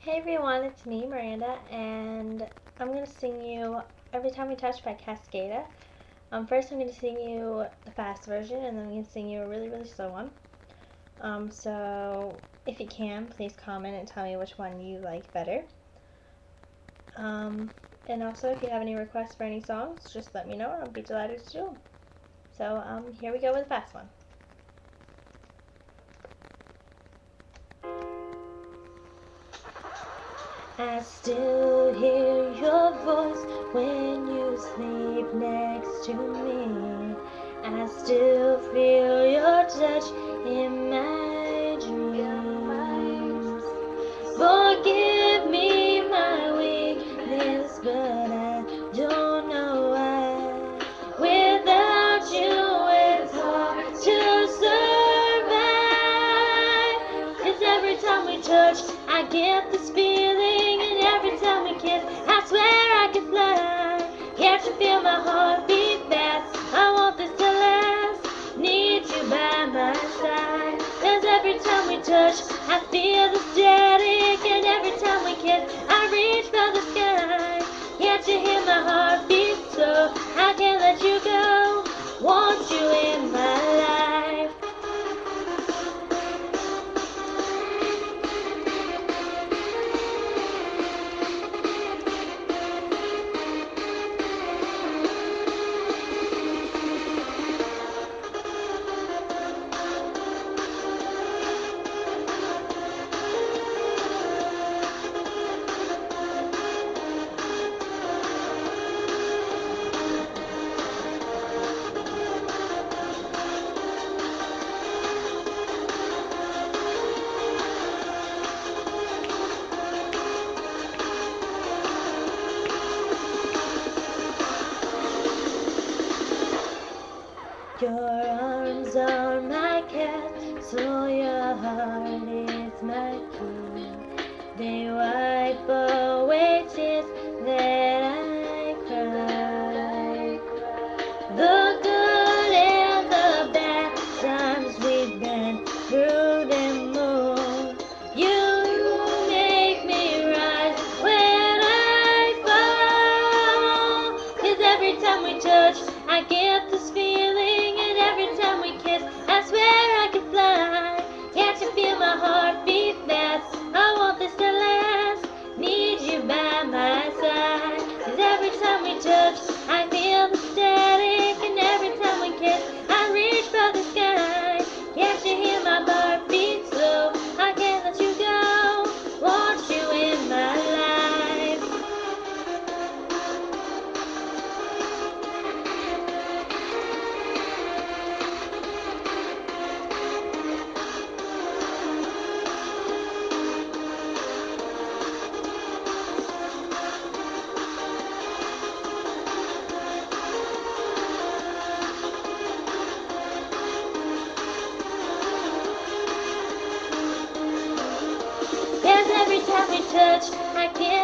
Hey everyone, it's me, Miranda, and I'm going to sing you Every Time We Touch by Cascada. First I'm going to sing you the fast version, and then I'm going to sing you a really, really slow one. So if you can, please comment and tell me which one you like better. And also if you have any requests for any songs, just let me know and I'll be delighted to do them. So here we go with the fast one. I still hear your voice when you sleep next to me. I still feel your touch in my dreams. Forgive me my weakness, but I don't know why. Without you it's hard to survive. 'Cause every time we touch, I get this feeling, and every time we kiss, I swear I could fly. Can't you feel my heart beat fast? I want this to last. Need you by my side. 'Cause every time we touch, I feel the static, and every time we kiss, I reach for the sky. Can't you hear my heart beat so I can't let you go? Want you in my life. Your arms are my castle, your heart is my key. They wipe away tears that I cry. The good and the bad times we've been through them all. You make me rise when I fall. 'Cause every time we touch, I get this feeling, and every time we kiss, I swear I could fly. Can't you feel my heart beat fast? I want this to last. Need you by my side. 'Cause every time we touch, I feel the static, and every time we kiss, I reach for the sky. Can't you hear my heart beat slow? I can't let you go. Want you in my life. Cause every time we touch, I can't